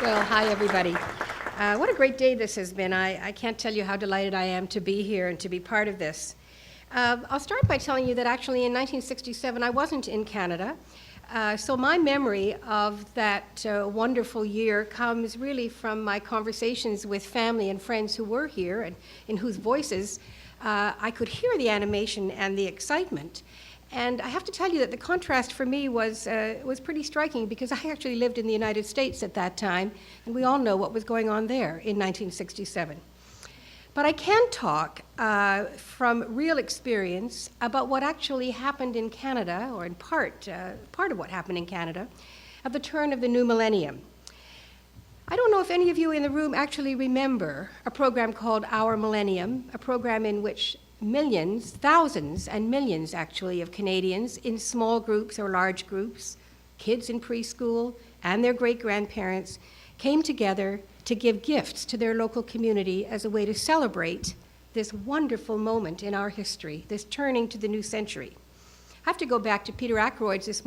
Well, hi, everybody. What a great day this has been. I can't tell you how delighted I am to be here and to be part of this. I'll start by telling you that actually in 1967 I wasn't in Canada. So my memory of that wonderful year comes really from my conversations with family and friends who were here and in whose voices I could hear the animation and the excitement. And I have to tell you that the contrast for me was pretty striking because I actually lived in the United States at that time, and we all know what was going on there in 1967. But I can talk from real experience about what actually happened in Canada, or in part of what happened in Canada, at the turn of the new millennium. I don't know if any of you in the room actually remember a program called Our Millennium, a program in which millions, thousands and millions actually, of Canadians in small groups or large groups, kids in preschool and their great-grandparents, came together to give gifts to their local community as a way to celebrate this wonderful moment in our history, this turning to the new century. I have to go back to Peter Ackroyd's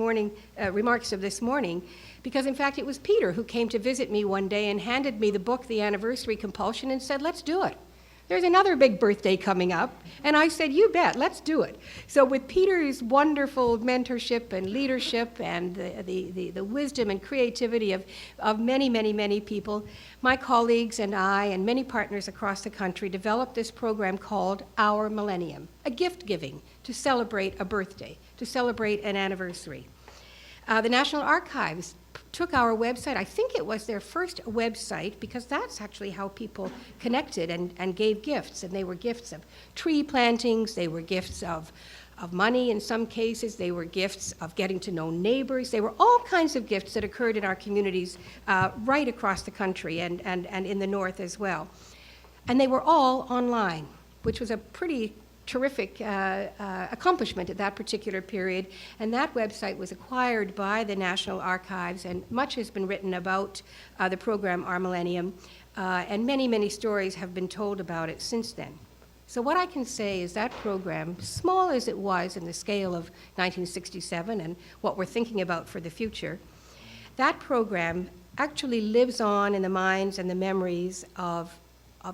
remarks of this morning, because in fact it was Peter who came to visit me one day and handed me the book, The Anniversary Compulsion, and said, "Let's do it. There's another big birthday coming up." And I said, "You bet, let's do it." So with Peter's wonderful mentorship and leadership and the wisdom and creativity of many, many, many people, my colleagues and I and many partners across the country developed this program called Our Millennium, a gift giving to celebrate a birthday, to celebrate an anniversary. The National Archives took our website. I think it was their first website, because that's actually how people connected and gave gifts. And they were gifts of tree plantings, they were gifts of money in some cases, they were gifts of getting to know neighbors. They were all kinds of gifts that occurred in our communities right across the country and in the north as well. And they were all online, which was a pretty terrific accomplishment at that particular period. And that website was acquired by the National Archives, and much has been written about the program Our Millennium, and many, many stories have been told about it since then. So what I can say is that program, small as it was in the scale of 1967 and what we're thinking about for the future, that program actually lives on in the minds and the memories of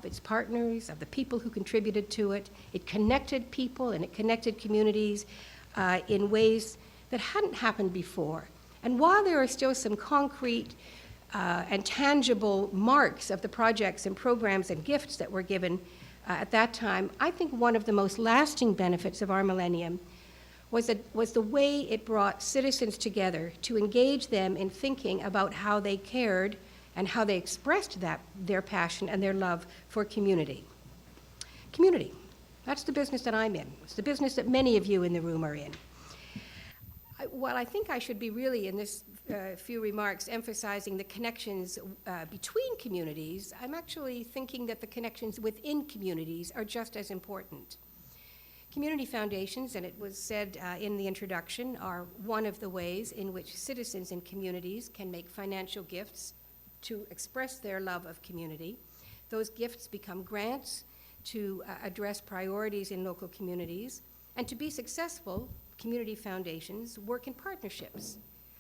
its partners, of the people who contributed to it. It connected people and it connected communities in ways that hadn't happened before. And while there are still some concrete and tangible marks of the projects and programs and gifts that were given at that time, I think one of the most lasting benefits of Our Millennium was the way it brought citizens together to engage them in thinking about how they cared and how they expressed their passion and their love for community. Community, that's the business that I'm in. It's the business that many of you in the room are in. While I think I should be really, in this few remarks, emphasizing the connections between communities, I'm actually thinking that the connections within communities are just as important. Community foundations, and it was said in the introduction, are one of the ways in which citizens in communities can make financial gifts to express their love of community. Those gifts become grants to address priorities in local communities. And to be successful, community foundations work in partnerships.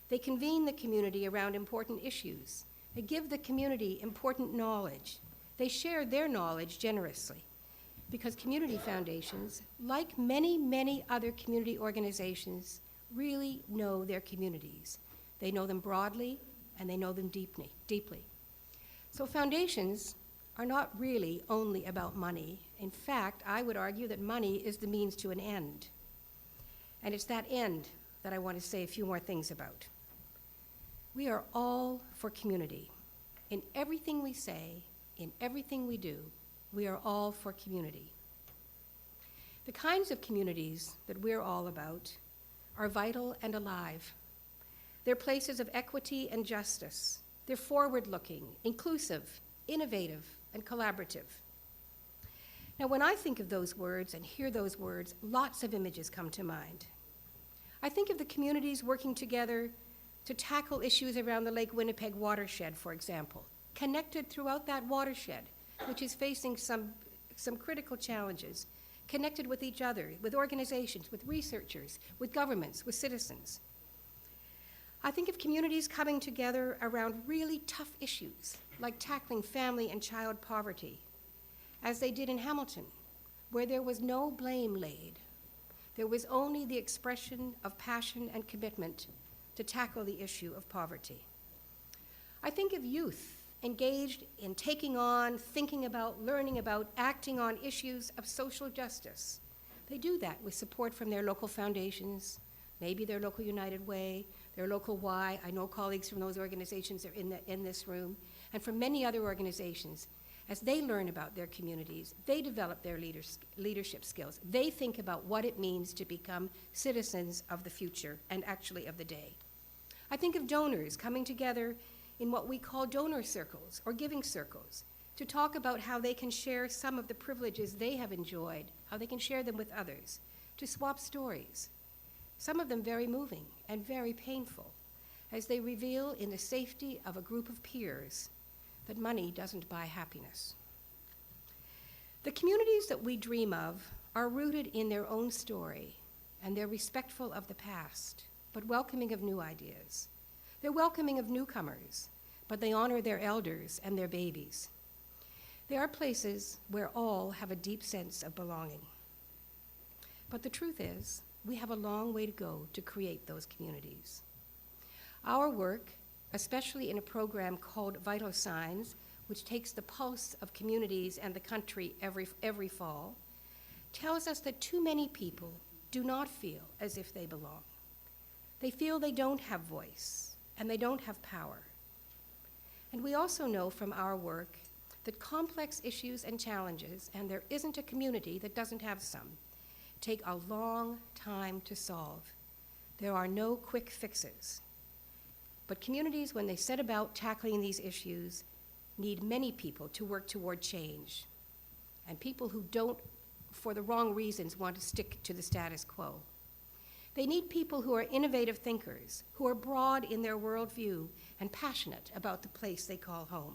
They convene the community around important issues. They give the community important knowledge. They share their knowledge generously. Because community foundations, like many, many other community organizations, really know their communities. They know them broadly, and they know them deeply. So foundations are not really only about money. In fact, I would argue that money is the means to an end. And it's that end that I want to say a few more things about. We are all for community. In everything we say, in everything we do, we are all for community. The kinds of communities that we're all about are vital and alive. They're places of equity and justice. They're forward-looking, inclusive, innovative, and collaborative. Now, when I think of those words and hear those words, lots of images come to mind. I think of the communities working together to tackle issues around the Lake Winnipeg watershed, for example, connected throughout that watershed, which is facing some critical challenges, connected with each other, with organizations, with researchers, with governments, with citizens. I think of communities coming together around really tough issues, like tackling family and child poverty, as they did in Hamilton, where there was no blame laid. There was only the expression of passion and commitment to tackle the issue of poverty. I think of youth engaged in taking on, thinking about, learning about, acting on issues of social justice. They do that with support from their local foundations, maybe their local United Way, their local Y. I know colleagues from those organizations are in this room, and from many other organizations. As they learn about their communities, they develop their leadership skills. They think about what it means to become citizens of the future and actually of the day. I think of donors coming together in what we call donor circles or giving circles to talk about how they can share some of the privileges they have enjoyed, how they can share them with others, to swap stories, some of them very moving and very painful, as they reveal in the safety of a group of peers that money doesn't buy happiness. The communities that we dream of are rooted in their own story, and they're respectful of the past, but welcoming of new ideas. They're welcoming of newcomers, but they honor their elders and their babies. They are places where all have a deep sense of belonging. But the truth is, we have a long way to go to create those communities. Our work, especially in a program called Vital Signs, which takes the pulse of communities and the country every fall, tells us that too many people do not feel as if they belong. They feel they don't have voice, and they don't have power. And we also know from our work that complex issues and challenges, and there isn't a community that doesn't have some, take a long time to solve. There are no quick fixes. But communities, when they set about tackling these issues, need many people to work toward change, and people who don't, for the wrong reasons, want to stick to the status quo. They need people who are innovative thinkers, who are broad in their worldview and passionate about the place they call home.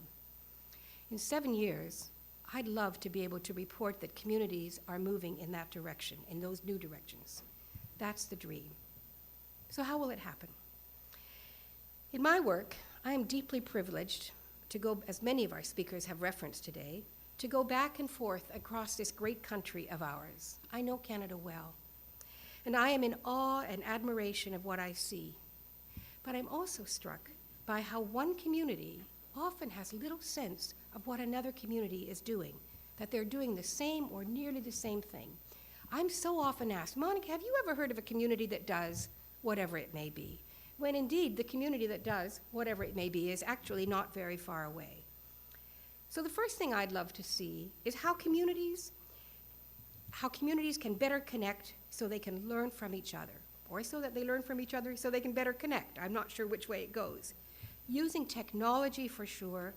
In 7 years, I'd love to be able to report that communities are moving in that direction, in those new directions. That's the dream. So how will it happen? In my work, I am deeply privileged to go, as many of our speakers have referenced today, to go back and forth across this great country of ours. I know Canada well, and I am in awe and admiration of what I see. But I'm also struck by how one community often has little sense of what another community is doing, that they're doing the same or nearly the same thing. I'm so often asked, Monica, have you ever heard of a community that does whatever it may be? When indeed the community that does whatever it may be is actually not very far away. So the first thing I'd love to see is how communities can better connect so they can learn from each other, or so that they learn from each other so they can better connect. I'm not sure which way it goes. Using technology for sure,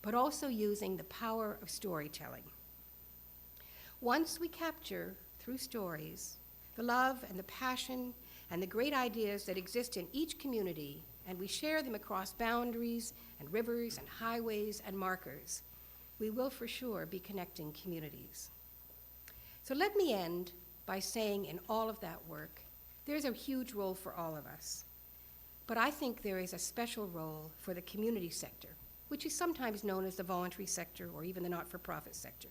but also using the power of storytelling. Once we capture, through stories, the love and the passion and the great ideas that exist in each community, and we share them across boundaries and rivers and highways and markers, we will for sure be connecting communities. So let me end by saying in all of that work, there's a huge role for all of us. But I think there is a special role for the community sector, which is sometimes known as the voluntary sector or even the not-for-profit sector.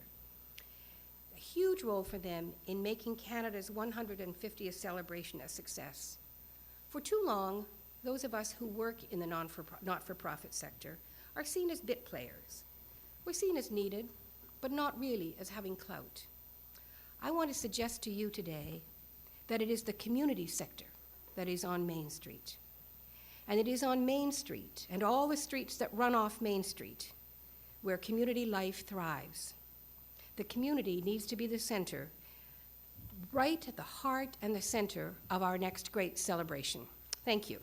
A huge role for them in making Canada's 150th celebration a success. For too long, those of us who work in the not-for-profit sector are seen as bit players. We're seen as needed, but not really as having clout. I want to suggest to you today that it is the community sector that is on Main Street. And it is on Main Street and all the streets that run off Main Street where community life thrives. The community needs to be the center, right at the heart and the center of our next great celebration. Thank you.